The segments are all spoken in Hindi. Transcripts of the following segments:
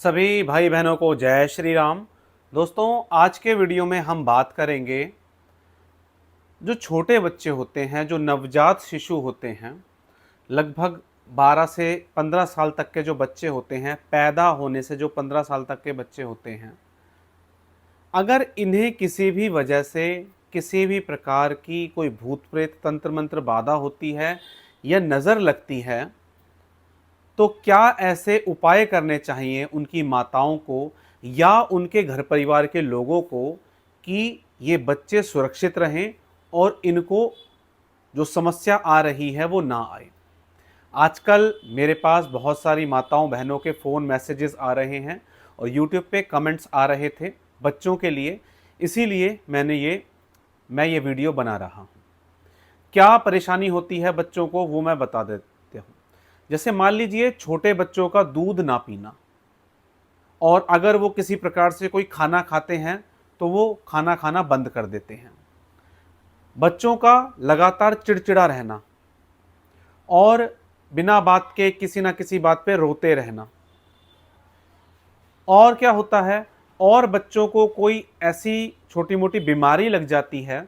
सभी भाई बहनों को जय श्री राम। दोस्तों, आज के वीडियो में हम बात करेंगे जो छोटे बच्चे होते हैं, जो नवजात शिशु होते हैं, लगभग 12 से 15 साल तक के जो बच्चे होते हैं, पैदा होने से जो 15 साल तक के बच्चे होते हैं, अगर इन्हें किसी भी वजह से किसी भी प्रकार की कोई भूत प्रेत तंत्र मंत्र बाधा होती है या नज़र लगती है, तो क्या ऐसे उपाय करने चाहिए उनकी माताओं को या उनके घर परिवार के लोगों को कि ये बच्चे सुरक्षित रहें और इनको जो समस्या आ रही है वो ना आए। आजकल मेरे पास बहुत सारी माताओं बहनों के फ़ोन मैसेजेस आ रहे हैं और यूट्यूब पे कमेंट्स आ रहे थे बच्चों के लिए, इसीलिए मैं ये वीडियो बना रहा हूँ। क्या परेशानी होती है बच्चों को वो मैं बता देता हूँ। जैसे मान लीजिए छोटे बच्चों का दूध ना पीना, और अगर वो किसी प्रकार से कोई खाना खाते हैं तो वो खाना खाना बंद कर देते हैं। बच्चों का लगातार चिड़चिड़ा रहना और बिना बात के किसी ना किसी बात पे रोते रहना। और क्या होता है, और बच्चों को कोई ऐसी छोटी मोटी बीमारी लग जाती है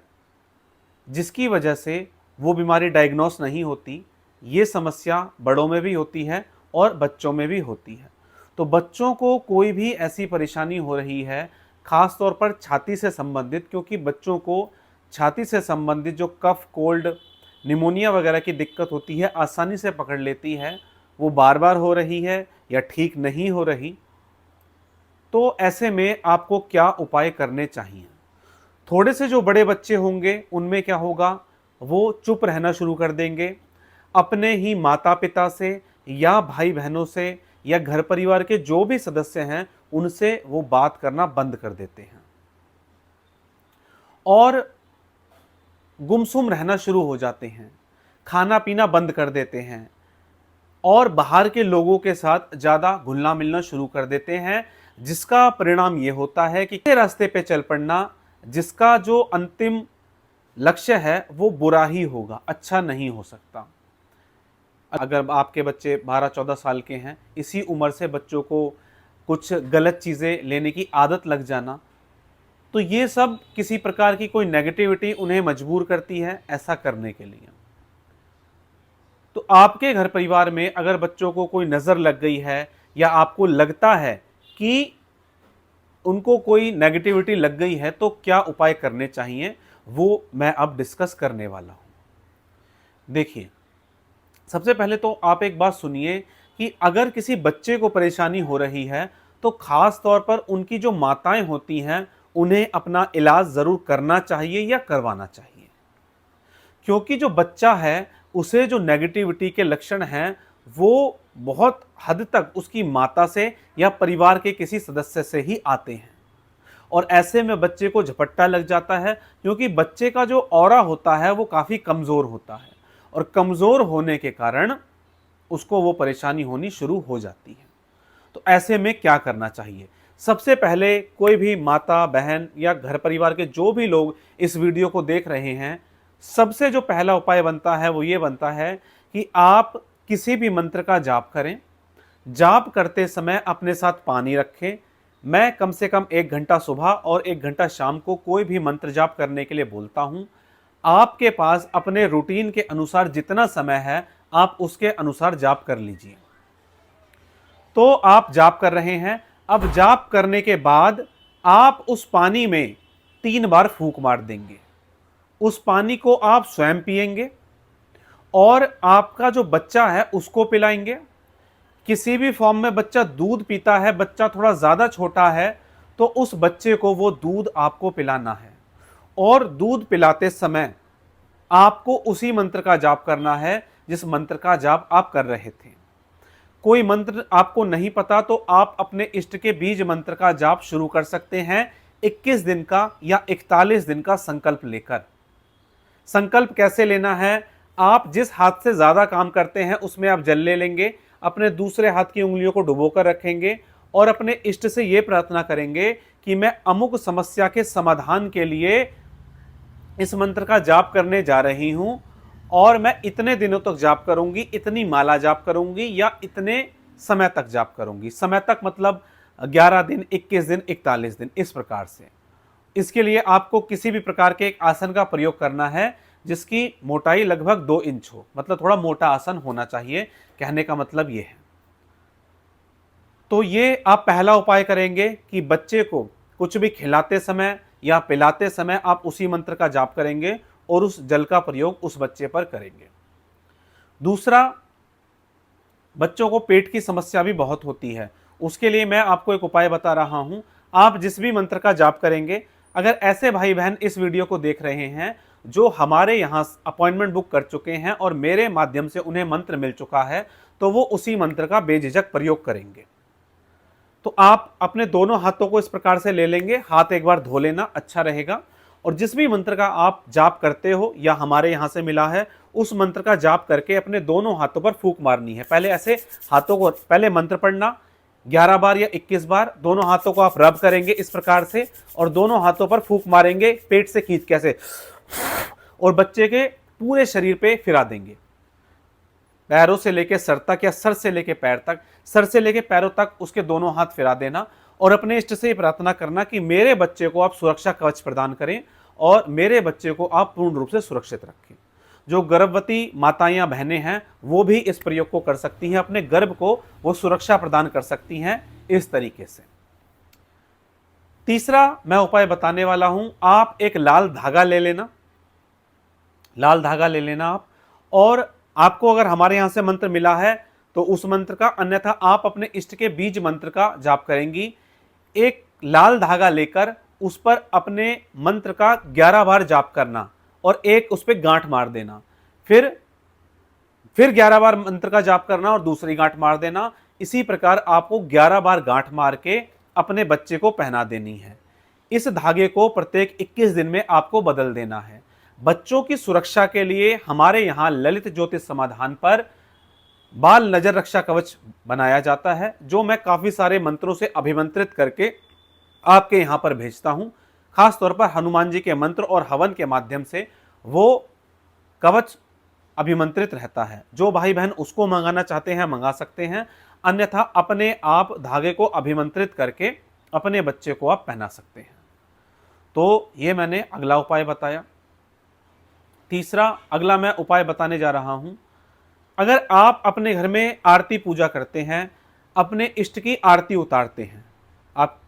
जिसकी वजह से वो बीमारी डायग्नोस नहीं होती। ये समस्या बड़ों में भी होती है और बच्चों में भी होती है। तो बच्चों को कोई भी ऐसी परेशानी हो रही है, ख़ास तौर पर छाती से संबंधित, क्योंकि बच्चों को छाती से संबंधित जो कफ, कोल्ड, निमोनिया वगैरह की दिक्कत होती है, आसानी से पकड़ लेती है, वो बार बार हो रही है या ठीक नहीं हो रही, तो ऐसे में आपको क्या उपाय करने चाहिए। थोड़े से जो बड़े बच्चे होंगे उनमें क्या होगा, वो चुप रहना शुरू कर देंगे, अपने ही माता पिता से या भाई बहनों से या घर परिवार के जो भी सदस्य हैं उनसे वो बात करना बंद कर देते हैं और गुमसुम रहना शुरू हो जाते हैं, खाना पीना बंद कर देते हैं और बाहर के लोगों के साथ ज़्यादा घुलना मिलना शुरू कर देते हैं, जिसका परिणाम ये होता है कि रास्ते पे चल पड़ना, जिसका जो अंतिम लक्ष्य है वो बुरा ही होगा, अच्छा नहीं हो सकता। अगर आपके बच्चे 12-14 साल के हैं, इसी उम्र से बच्चों को कुछ गलत चीज़ें लेने की आदत लग जाना, तो ये सब किसी प्रकार की कोई नेगेटिविटी उन्हें मजबूर करती है ऐसा करने के लिए। तो आपके घर परिवार में अगर बच्चों को कोई नज़र लग गई है या आपको लगता है कि उनको कोई नेगेटिविटी लग गई है, तो क्या उपाय करने चाहिए वो मैं अब डिस्कस करने वाला हूँ। देखिए, सबसे पहले तो आप एक बात सुनिए कि अगर किसी बच्चे को परेशानी हो रही है तो खास तौर पर उनकी जो माताएं होती हैं उन्हें अपना इलाज ज़रूर करना चाहिए या करवाना चाहिए, क्योंकि जो बच्चा है उसे जो नेगेटिविटी के लक्षण हैं वो बहुत हद तक उसकी माता से या परिवार के किसी सदस्य से ही आते हैं। और ऐसे में बच्चे को झपट्टा लग जाता है, क्योंकि बच्चे का जो ऑरा होता है वो काफ़ी कमज़ोर होता है और कमज़ोर होने के कारण उसको वो परेशानी होनी शुरू हो जाती है। तो ऐसे में क्या करना चाहिए? सबसे पहले कोई भी माता, बहन या घर परिवार के जो भी लोग इस वीडियो को देख रहे हैं, सबसे जो पहला उपाय बनता है वो ये बनता है कि आप किसी भी मंत्र का जाप करें। जाप करते समय अपने साथ पानी रखें। मैं कम से कम 1 घंटा सुबह और 1 घंटा शाम को कोई भी मंत्र जाप करने के लिए बोलता हूँ। आपके पास अपने रूटीन के अनुसार जितना समय है आप उसके अनुसार जाप कर लीजिए। तो आप जाप कर रहे हैं, अब जाप करने के बाद आप उस पानी में 3 बार फूंक मार देंगे। उस पानी को आप स्वयं पिएंगे और आपका जो बच्चा है उसको पिलाएंगे। किसी भी फॉर्म में बच्चा दूध पीता है, बच्चा थोड़ा ज़्यादा छोटा है, तो उस बच्चे को वो दूध आपको पिलाना है और दूध पिलाते समय आपको उसी मंत्र का जाप करना है जिस मंत्र का जाप आप कर रहे थे। कोई मंत्र आपको नहीं पता तो आप अपने इष्ट के बीज मंत्र का जाप शुरू कर सकते हैं, 21 दिन का या 41 दिन का संकल्प लेकर। संकल्प कैसे लेना है, आप जिस हाथ से ज़्यादा काम करते हैं उसमें आप जल ले लेंगे, अपने दूसरे हाथ की उंगलियों को डुबोकर रखेंगे और अपने इष्ट से ये प्रार्थना करेंगे कि मैं अमुक समस्या के समाधान के लिए इस मंत्र का जाप करने जा रही हूं और मैं इतने दिनों तक जाप करूंगी, इतनी माला जाप करूंगी या इतने समय तक जाप करूंगी। समय तक मतलब 11 दिन, 21 दिन, 41 दिन, इस प्रकार से। इसके लिए आपको किसी भी प्रकार के एक आसन का प्रयोग करना है जिसकी मोटाई लगभग 2 इंच हो, मतलब थोड़ा मोटा आसन होना चाहिए, कहने का मतलब ये है। तो ये आप पहला उपाय करेंगे कि बच्चे को कुछ भी खिलाते समय या पिलाते समय आप उसी मंत्र का जाप करेंगे और उस जल का प्रयोग उस बच्चे पर करेंगे। दूसरा, बच्चों को पेट की समस्या भी बहुत होती है, उसके लिए मैं आपको एक उपाय बता रहा हूं। आप जिस भी मंत्र का जाप करेंगे, अगर ऐसे भाई बहन इस वीडियो को देख रहे हैं जो हमारे यहाँ अपॉइंटमेंट बुक कर चुके हैं और मेरे माध्यम से उन्हें मंत्र मिल चुका है, तो वो उसी मंत्र का बेझिझक प्रयोग करेंगे। तो आप अपने दोनों हाथों को इस प्रकार से ले लेंगे, हाथ एक बार धो लेना, अच्छा रहेगा। और जिस भी मंत्र का आप जाप करते हो या हमारे यहाँ से मिला है, उस मंत्र का जाप करके अपने दोनों हाथों पर फूंक मारनी है। पहले ऐसे हाथों को, पहले मंत्र पढ़ना 11 बार या 21 बार, दोनों हाथों को आप रब करेंगे इस प्रकार से और दोनों हाथों पर फूंक मारेंगे, पेट से खींच के ऐसे, और बच्चे के पूरे शरीर पे फिरा देंगे, पैरों से लेके सर तक या सर से लेके पैर तक, सर से लेके पैरों तक उसके दोनों हाथ फिरा देना और अपने इष्ट से प्रार्थना करना कि मेरे बच्चे को आप सुरक्षा कवच प्रदान करें और मेरे बच्चे को आप पूर्ण रूप से सुरक्षित रखें। जो गर्भवती माताएं या बहनें हैं वो भी इस प्रयोग को कर सकती हैं, अपने गर्भ को वो सुरक्षा प्रदान कर सकती हैं इस तरीके से। तीसरा मैं उपाय बताने वाला हूं, आप एक लाल धागा ले लेना, लाल धागा ले लेना आप, और आपको अगर हमारे यहां से मंत्र मिला है तो उस मंत्र का, अन्यथा आप अपने इष्ट के बीज मंत्र का जाप करेंगी। एक लाल धागा लेकर उस पर अपने मंत्र का 11 बार जाप करना और एक उस पर गांठ मार देना, फिर 11 बार मंत्र का जाप करना और दूसरी गांठ मार देना। इसी प्रकार आपको 11 बार गांठ मार के अपने बच्चे को पहना देनी है। इस धागे को प्रत्येक 21 दिन में आपको बदल देना है। बच्चों की सुरक्षा के लिए हमारे यहाँ ललित ज्योतिष समाधान पर बाल नजर रक्षा कवच बनाया जाता है, जो मैं काफी सारे मंत्रों से अभिमंत्रित करके आपके यहाँ पर भेजता हूँ। खास तौर पर हनुमान जी के मंत्र और हवन के माध्यम से वो कवच अभिमंत्रित रहता है। जो भाई बहन उसको मंगाना चाहते हैं मंगा सकते हैं, अन्यथा अपने आप धागे को अभिमंत्रित करके अपने बच्चे को आप पहना सकते हैं। तो ये मैंने अगला उपाय बताया। तीसरा, अगला मैं उपाय बताने जा रहा हूं, अगर आप अपने घर में आरती पूजा करते हैं, अपने इष्ट की आरती उतारते हैं, आप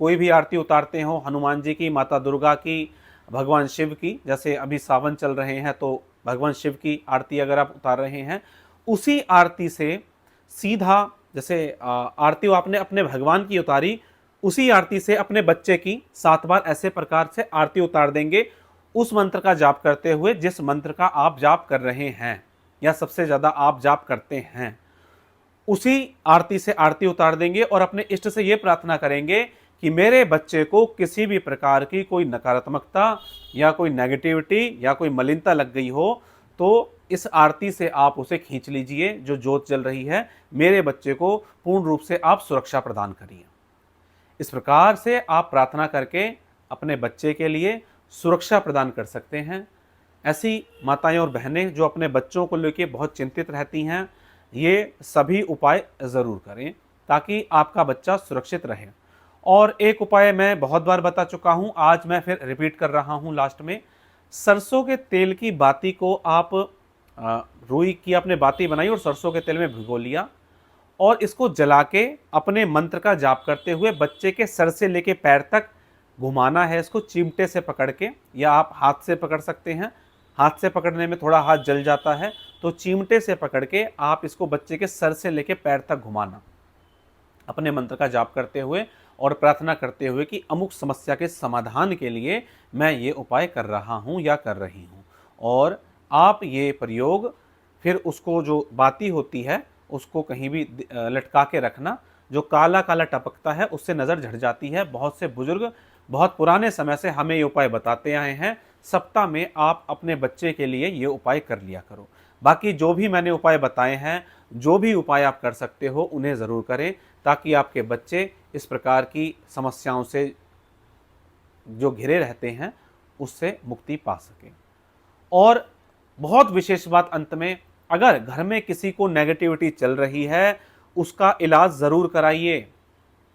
कोई भी आरती उतारते हो, हनुमान जी की, माता दुर्गा की, भगवान शिव की, जैसे अभी सावन चल रहे हैं तो भगवान शिव की आरती अगर आप उतार रहे हैं, उसी आरती से सीधा, जैसे आरती आपने अपने भगवान की उतारी, उसी आरती से अपने बच्चे की 7 बार ऐसे प्रकार से आरती उतार देंगे, उस मंत्र का जाप करते हुए जिस मंत्र का आप जाप कर रहे हैं या सबसे ज्यादा आप जाप करते हैं, उसी आरती से आरती उतार देंगे और अपने इष्ट से यह प्रार्थना करेंगे कि मेरे बच्चे को किसी भी प्रकार की कोई नकारात्मकता या कोई नेगेटिविटी या कोई मलिनता लग गई हो तो इस आरती से आप उसे खींच लीजिए, जो ज्योत जल रही है, मेरे बच्चे को पूर्ण रूप से आप सुरक्षा प्रदान करिए। इस प्रकार से आप प्रार्थना करके अपने बच्चे के लिए सुरक्षा प्रदान कर सकते हैं। ऐसी माताएं और बहनें जो अपने बच्चों को लेकर बहुत चिंतित रहती हैं, ये सभी उपाय ज़रूर करें ताकि आपका बच्चा सुरक्षित रहे। और एक उपाय मैं बहुत बार बता चुका हूं, आज मैं फिर रिपीट कर रहा हूं लास्ट में। सरसों के तेल की बाती को आप, रुई की आपने बाती बनाई और सरसों के तेल में भिगो लिया और इसको जला के अपने मंत्र का जाप करते हुए बच्चे के सर से लेके पैर तक घुमाना है। इसको चिमटे से पकड़ के, या आप हाथ से पकड़ सकते हैं, हाथ से पकड़ने में थोड़ा हाथ जल जाता है, तो चिमटे से पकड़ के आप इसको बच्चे के सर से लेके पैर तक घुमाना, अपने मंत्र का जाप करते हुए और प्रार्थना करते हुए कि अमुक समस्या के समाधान के लिए मैं ये उपाय कर रहा हूँ या कर रही हूँ। और आप ये प्रयोग फिर उसको, जो बाती होती है उसको कहीं भी लटका के रखना, जो काला काला टपकता है उससे नज़र झड़ जाती है। बहुत से बुजुर्ग बहुत पुराने समय से हमें ये उपाय बताते आए हैं। सप्ताह में आप अपने बच्चे के लिए ये उपाय कर लिया करो। बाकी जो भी मैंने उपाय बताए हैं, जो भी उपाय आप कर सकते हो उन्हें ज़रूर करें ताकि आपके बच्चे इस प्रकार की समस्याओं से जो घिरे रहते हैं उससे मुक्ति पा सकें। और बहुत विशेष बात अंत में, अगर घर में किसी को नेगेटिविटी चल रही है उसका इलाज ज़रूर कराइए।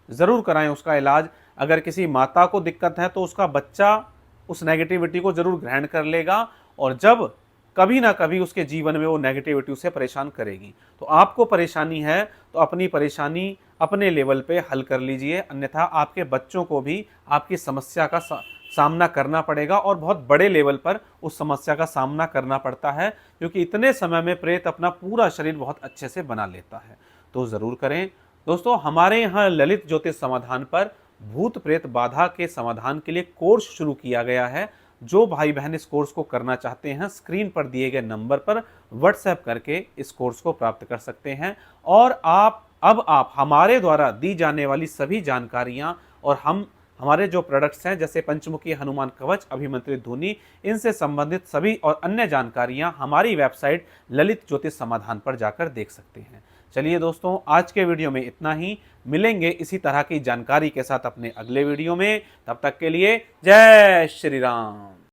ज़रूर कराएं उसका इलाज। अगर किसी माता को दिक्कत है तो उसका बच्चा उस नेगेटिविटी को ज़रूर ग्रहण कर लेगा, और जब कभी ना कभी उसके जीवन में वो नेगेटिविटी उसे परेशान करेगी। तो आपको परेशानी है तो अपनी परेशानी अपने लेवल पे हल कर लीजिए, अन्यथा आपके बच्चों को भी आपकी समस्या का सामना करना पड़ेगा, और बहुत बड़े लेवल पर उस समस्या का सामना करना पड़ता है, क्योंकि इतने समय में प्रेत अपना पूरा शरीर बहुत अच्छे से बना लेता है। तो ज़रूर करें। दोस्तों, हमारे यहाँ ललित ज्योतिष समाधान पर भूत प्रेत बाधा के समाधान के लिए कोर्स शुरू किया गया है। जो भाई बहन इस कोर्स को करना चाहते हैं, स्क्रीन पर दिए गए नंबर पर व्हाट्सएप करके इस कोर्स को प्राप्त कर सकते हैं। और आप हमारे द्वारा दी जाने वाली सभी जानकारियां और हमारे जो प्रोडक्ट्स हैं, जैसे पंचमुखी हनुमान कवच, अभिमंत्रित धुनी, इनसे संबंधित सभी और अन्य जानकारियां हमारी वेबसाइट ललित ज्योतिष समाधान पर जाकर देख सकते हैं। चलिए दोस्तों, आज के वीडियो में इतना ही। मिलेंगे इसी तरह की जानकारी के साथ अपने अगले वीडियो में। तब तक के लिए जय श्री राम।